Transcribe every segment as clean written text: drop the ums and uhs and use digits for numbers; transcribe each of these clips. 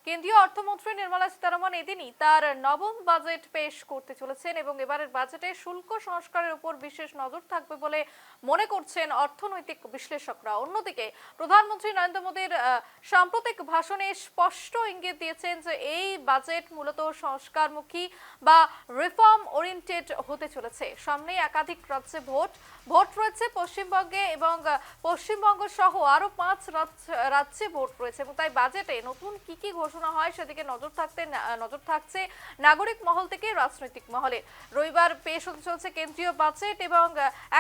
কেন্দ্রীয় অর্থমন্ত্রী নির্মলা সীতারমণ এদিনই তার নবম বাজেট পেশ করতে চলেছেন এবং এবারের বাজেটে শুল্ক সংস্কারের উপর বিশেষ নজর থাকবে বলে মনে করছেন অর্থনৈতিক বিশ্লেষকরা। অন্যদিকে প্রধানমন্ত্রী নরেন্দ্র মোদীর সাম্প্রতিক ভাষণে স্পষ্ট ইঙ্গিত দিয়েছেন যে এই বাজেট মূলত সংস্কারমুখী বা রিফর্ম ওরিয়েন্টেড হতে চলেছে। সামনে একাধিক রাজ্যে ভোট রয়েছে পশ্চিমবঙ্গে এবং পশ্চিমবঙ্গ সহ আরো 5 রাজ্যে ভোট রয়েছে এবং তাই বাজেটে নতুন কি ঘোষণা হয় সেদিকে নজর থাকছে নাগরিক মহল থেকে রাজনৈতিক মহলে। রবিবার পেশ হতে চলছে কেন্দ্রীয় বাজেট এবং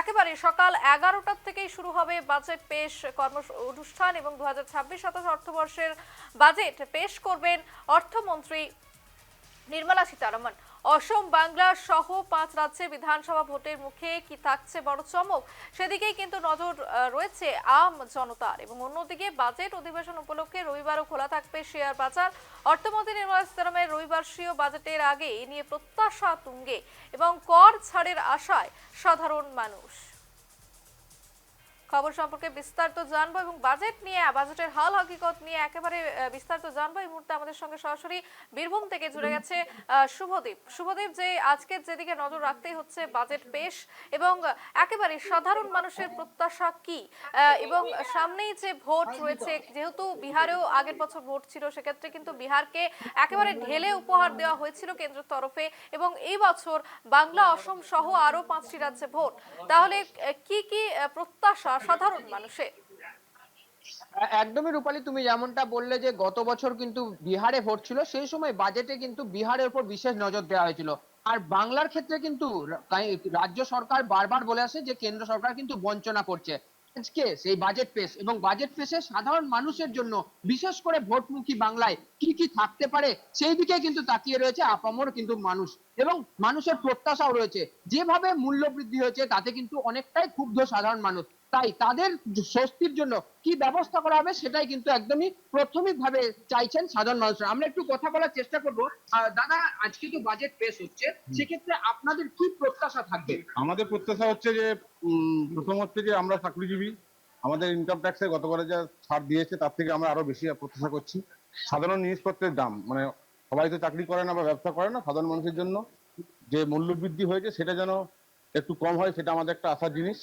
একেবারে সকাল 11টার থেকেই শুরু হবে বাজেট পেশ অনুষ্ঠান এবং 2026-27 অর্থবর্ষের বাজেট পেশ করবেন অর্থমন্ত্রী নির্মলা সীতারমণ। অসম, বাংলা সহ 5 রাজ্যে বিধানসভা ভোটের মুখে কি থাকছে বড় চমক, সেদিকেই কিন্তু নজর রয়েছে আম জনতার। এবং অন্যদিকে বাজেট অধিবেশন উপলক্ষে রবিবারও খোলা থাকবে শেয়ার বাজার। অর্থমন্ত্রী নির্মলা সীতারমণের রবিবার্ষীয় বাজেটের আগে এ নিয়ে প্রত্যাশা তুঙ্গে এবং কর ছাড়ের আশায় সাধারণ মানুষ। খবর সম্পর্কে বিস্তারিত জানবো এবং বাজেটের হাল হকিকত নিয়ে একেবারে বিস্তারিত জানবো। এই মুহূর্তে আমাদের সঙ্গে সরাসরি বীরভূম থেকে জুড়ে গেছে শুভদীপ, যে আজকে যেদিকে নজর রাখতেই হচ্ছে বাজেট পেশ এবং একেবারে সাধারণ মানুষের প্রত্যাশা কি, এবং সামনেই যে ভোট রয়েছে, যেহেতু বিহারেও আগের বছর ভোট ছিল, সেক্ষেত্রে কিন্তু বিহারকে একেবারে ঢেলে উপহার দেওয়া হয়েছিল কেন্দ্রের তরফে এবং এই বছর বাংলা, অসম সহ আরো 5টি রাজ্যে ভোট। তাহলে কি প্রত্যাশা সাধারণ মানুষের? একদমই রূপালী, তুমি যেমনটা বললে যে গত বছর কিন্তু বিহারে ভোট ছিল, সেই সময় বাজেটে কিন্তু বিহারের উপর বিশেষ নজর দেওয়া হয়েছিল। আর বাংলার ক্ষেত্রে কিন্তু রাজ্য সরকার বারবার বলে আসে যে কেন্দ্র সরকার কিন্তু বঞ্চনা করছে। আজকে সেই বাজেট পেশ এবং বাজেট পেশে সাধারণ মানুষের জন্য বিশেষ করে ভোটমুখী বাংলায় কি থাকতে পারে সেই দিকে কিন্তু তাকিয়ে রয়েছে আপামর কিন্তু মানুষ, এবং মানুষের প্রত্যাশাও রয়েছে। যেভাবে মূল্য বৃদ্ধি হয়েছে তাতে কিন্তু অনেকটাই ক্ষুব্ধ সাধারণ মানুষ। তাই তাদের স্বস্তির জন্য কি ব্যবস্থা করা হবে সেটাই কিন্তু একদমই প্রাথমিকভাবে চাইছেন সাধারণ মানুষরা। আমরা একটু কথা বলার চেষ্টা করব। দাদা, আজকে তো বাজেট পেশ হচ্ছে, সেক্ষেত্রে আপনাদের কি প্রত্যাশা থাকবে? আমাদের প্রত্যাশা হচ্ছে যে প্রথম হচ্ছে যে আমরা চাকরিজীবী, আমাদের ইনকাম ট্যাক্সে গতবারে যা ছাড় দিয়েছে তার থেকে আমরা আরো বেশি প্রত্যাশা করছি। সাধারণ জিনিসপত্রের দাম, মানে সবাই তো চাকরি করে না বা ব্যবসা করে না, সাধারণ মানুষের জন্য যে মূল্য বৃদ্ধি হয়েছে সেটা যেন একটু কম হয়, সেটা আমাদের একটা আশার জিনিস,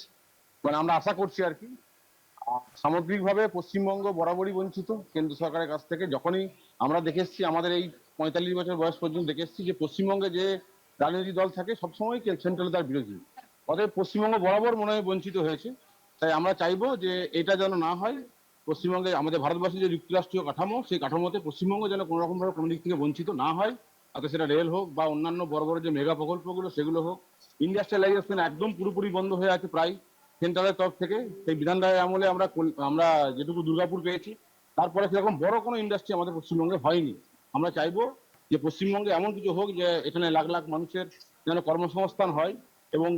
মানে আমরা আশা করছি আর কি। সামগ্রিকভাবে পশ্চিমবঙ্গ বরাবরই বঞ্চিত কেন্দ্র সরকারের কাছ থেকে। যখনই আমরা দেখে এসেছি, আমাদের এই 45 বছর বয়স পর্যন্ত দেখে এসেছি যে পশ্চিমবঙ্গে যে রাজনৈতিক দল থাকে সবসময় সেন্ট্রালে তার বিরোধী। অতএব পশ্চিমবঙ্গ বরাবর মনে হয় বঞ্চিত হয়েছে। তাই আমরা চাইবো যে এটা যেন না হয়। পশ্চিমবঙ্গে আমাদের ভারতবর্ষের যে যুক্তরাষ্ট্রীয় কাঠামো, সেই কাঠামোতে পশ্চিমবঙ্গ যেন কোনো রকম ভাবে কোনো দিক থেকে বঞ্চিত না হয়, তাতে সেটা রেল হোক বা অন্যান্য বড় বড় যে মেগা প্রকল্পগুলো সেগুলো হোক। ইন্ডাস্ট্রিয়ালাইজেশন একদম পুরোপুরি বন্ধ হয়ে আছে প্রায় সেন্ট্রালের তরফ থেকে। সেই বিধান রায়ের আমলে আমরা যেটুকু দুর্গাপুর পেয়েছি, তারপরে সেরকম বড় কোনো ইন্ডাস্ট্রি আমাদের পশ্চিমবঙ্গে হয়নি। আমরা চাইবো যে পশ্চিমবঙ্গে এমন কিছু হোক যে এখানে লাখ লাখ মানুষের যেন কর্মসংস্থান হয় এবং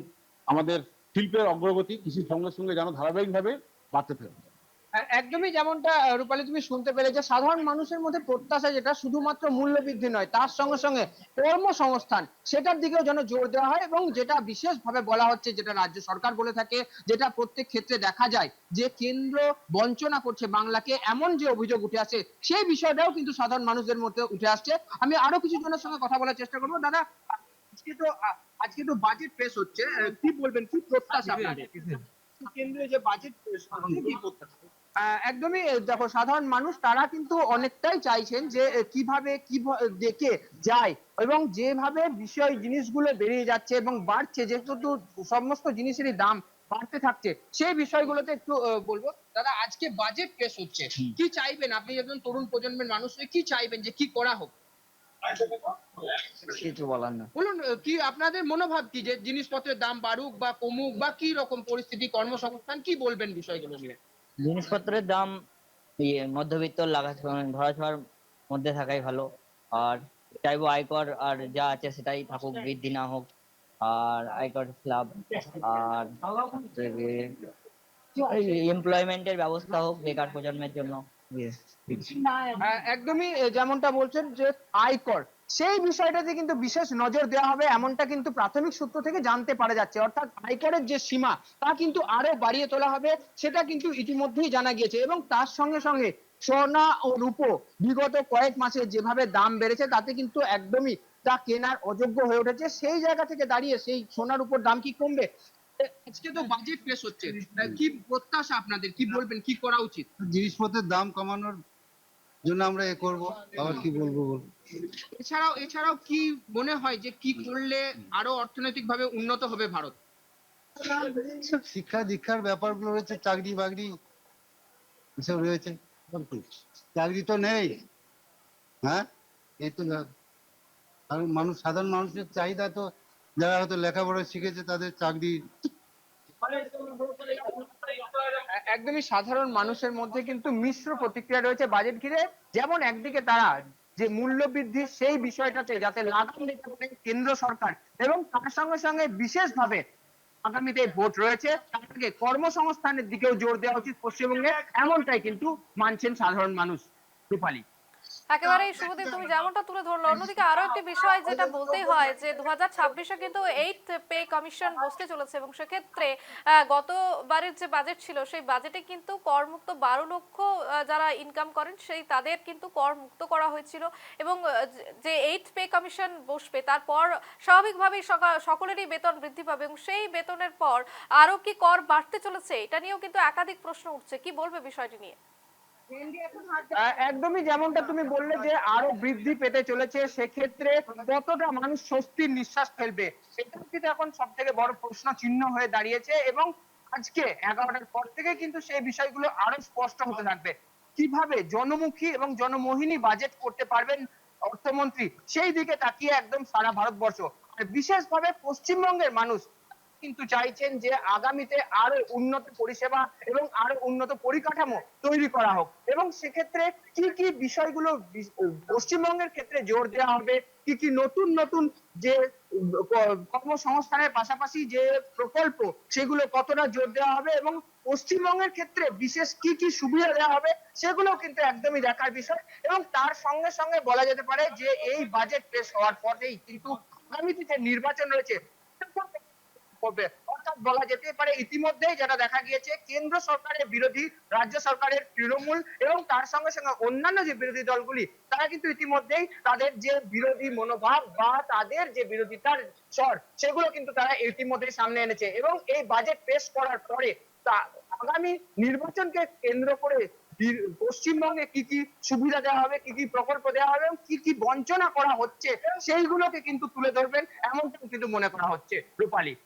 আমাদের শিল্পের অগ্রগতি কৃষির সঙ্গে সঙ্গে যেন ধারাবাহিকভাবে বাড়তে থাকে। একদমই যেমনটা রূপালী তুমি শুনতে পেলে যে সাধারণ মানুষের মধ্যে প্রত্যাশা যেটা শুধুমাত্র মূল্য বৃদ্ধি নয়, তার সঙ্গে সঙ্গে কর্মসংস্থান সেটার দিকেও যেন জোর দেওয়া হয়। এবং যেটা বিশেষভাবে বলা হচ্ছে, যেটা রাজ্য সরকার বলে থাকে, যেটা প্রত্যেক ক্ষেত্রে দেখা যায় যে কেন্দ্র বঞ্চনা করছে বাংলাকে, এমন যে অভিযোগ উঠে আসে, সেই বিষয়টাও কিন্তু সাধারণ মানুষদের মধ্যে উঠে আসছে। আমি আরো কিছু জনের সঙ্গে কথা বলার চেষ্টা করবো। দাদা, আজকে তো বাজেট পেশ হচ্ছে, কি বলবেন, কি প্রত্যাশা আপনাদের? কেন্দ্রীয় যে বাজেট পেশ হচ্ছে, কি প্রত্যাশা? একদমই দেখো, সাধারণ মানুষ তারা কিন্তু অনেকটাই চাইছেন যে কিভাবে কি দেখে যায়, এবং যেভাবে বিষয় জিনিসগুলো বেরিয়ে যাচ্ছে এবং বাড়ছে, যেহেতু সমস্ত জিনিসেরই দাম বাড়তে থাকছে, সেই বিষয়গুলোতে একটু বলবো। দাদা, আজকে বাজেট পেশ হচ্ছে, কি চাইবেন আপনি একজন তরুণ প্রজন্মের মানুষ হয়ে, কি চাইবেন যে কি করা হোক? কিছু বলার না। বলুন, কি আপনাদের মনোভাব কি, যে জিনিসপত্রের দাম বাড়ুক বা কমুক, বা কি রকম পরিস্থিতি, কর্মসংস্থান, কি বলবেন বিষয়গুলো নিয়ে? জিনিসপত্রের দাম মধ্যবিত্ত ধরাছোঁয়ার মধ্যে থাকাই ভালো। আর চাইবো আয়কর আর যা আছে সেটাই থাকুক, বৃদ্ধি না হোক। আর আয়কর স্ল্যাব আর এমপ্লয়মেন্টের ব্যবস্থা হোক বেকার প্রজন্মের জন্য। একদমই যেমনটা বলছেন যে আয়কর, সেই বিষয়টাতে কিন্তু বিশেষ নজর দেওয়া হবে, এমনটা কিন্তু প্রাথমিক সূত্র থেকে জানতে পারা যাচ্ছে। অর্থাৎ আয়করের যে সীমা তা কিন্তু আরো বাড়িয়ে তোলা হবে, সেটা কিন্তু ইতিমধ্যেই জানা গিয়েছে। এবং তার সঙ্গে সঙ্গে সোনা ও রূপো বিগত কয়েক মাসে যেভাবে দাম বেড়েছে তাতে কিন্তু একদমই তা কেনার অযোগ্য হয়ে উঠেছে। সেই জায়গা থেকে দাঁড়িয়ে সেই সোনার উপর দাম কি কমবে? আজকে তো বাজেট পেশ হচ্ছে, কি প্রত্যাশা আপনাদের, কি বলবেন, কি করা উচিত? জিনিসপত্রের দাম কমানোর জন্য আমরা এ করব, আবার কি বলবো বল। এছাড়াও কি মনে হয় যে কি করলে আরো অর্থনৈতিকভাবে উন্নত হবে ভারত? শিক্ষা দীক্ষার ব্যাপারগুলো রয়েছে, চাকরি বাকরি এসব রয়েছে। চাকরি তো নেই, হ্যাঁ, এই তো আর মানুষ, সাধারণ মানুষের চাহিদা তো, যারা হয়তো লেখাপড়া শিখেছে তাদের চাকরি। একদমই সাধারণ মানুষের মধ্যে কিন্তু মিশ্র প্রতিক্রিয়া রয়েছে বাজেট ঘিরে। যেমন একদিকে তারা যে মূল্য বৃদ্ধি সেই বিষয়টাতে যাতে লাগাম দিতে পারে কেন্দ্র সরকার, এবং তার সঙ্গে সঙ্গে বিশেষভাবে আগামীতে ভোট রয়েছে, তার আগে কর্মসংস্থানের দিকেও জোর দেওয়া উচিত পশ্চিমবঙ্গে, এমনটাই কিন্তু মানছেন সাধারণ মানুষ। রূপালী। একেবারেই শুভদীপ, তুমি যেমনটা তুলে ধরলো, অন্যদিকে আরো একটি বিষয় যেটা বলতেই হয় যে 2026-এ কিন্তু 8th পে কমিশন বসতে চলেছে এবং সেক্ষেত্রে গতবারের যে বাজেট ছিল সেই বাজেটে কিন্তু করমুক্ত 12 লক্ষ যারা ইনকাম করেন সেই তাদের কিন্তু কর মুক্ত করা হয়েছিল এবং যে 8th পে কমিশন বসবে তারপর স্বাভাবিকভাবেই সকলেরই বেতন বৃদ্ধি পাবে এবং সেই বেতনের পর আরো কি কর বাড়তে চলেছে, এটা নিয়েও কিন্তু একাধিক প্রশ্ন উঠছে। কি বলবে বিষয়টি নিয়ে? একদমই যেমনটা তুমি বললে যে আরো বৃদ্ধি পেতে চলেছে, সেক্ষেত্রে কতটা মানুষ স্বস্তির নিঃশ্বাস ফেলবে সেটা কিন্তু এখন সব থেকে বড় প্রশ্ন চিহ্ন হয়ে দাঁড়িয়েছে। এবং আজকে 11টার পর থেকে কিন্তু সেই বিষয়গুলো আরো স্পষ্ট হতে থাকবে। কিভাবে জনমুখী এবং জনমোহিনী বাজেট করতে পারবেন অর্থমন্ত্রী, সেই দিকে তাকিয়ে একদম সারা ভারতবর্ষ, আর বিশেষভাবে পশ্চিমবঙ্গের মানুষ কিন্তু চাইছেন যে আগামীতে আরো উন্নত পরিষেবা এবং আরো উন্নত পরিকাঠামো তৈরি করা হোক। এবং সেক্ষেত্রে কি কি বিষয়গুলো পশ্চিমবঙ্গের ক্ষেত্রে জোর দেওয়া হবে, কি কি নতুন নতুন যে কর্মসংস্থানের পাশাপাশি যে প্রকল্প সেগুলো কতটা জোর দেওয়া হবে, এবং পশ্চিমবঙ্গের ক্ষেত্রে বিশেষ কি কি সুবিধা দেওয়া হবে সেগুলো কিন্তু একদমই দেখার বিষয়। এবং তার সঙ্গে সঙ্গে বলা যেতে পারে যে এই বাজেট পেশ হওয়ার পরেই কিন্তু আগামীতে যে নির্বাচন রয়েছে করবে, অর্থাৎ বলা যেতে পারে ইতিমধ্যেই যেটা দেখা গিয়েছে কেন্দ্র সরকারের বিরোধী রাজ্য সরকারের তৃণমূল এবং তার সঙ্গে সঙ্গে অন্যান্য যে বিরোধী দলগুলি, তারা কিন্তু ইতিমধ্যেই তাদের যে বিরোধী মনোভাব বা তাদের যে বিরোধিতার স্বর সেগুলো কিন্তু তারা ইতিমধ্যেই সামনে এনেছে। এবং এই বাজেট পেশ করার পরে তা আগামী নির্বাচনকে কেন্দ্র করে পশ্চিমবঙ্গে কি কি সুবিধা দেওয়া হবে, কি কি প্রকল্প দেওয়া হবে এবং কি কি বঞ্চনা করা হচ্ছে সেইগুলোকে কিন্তু তুলে ধরবেন, এমনটা কিন্তু মনে করা হচ্ছে। রূপালী।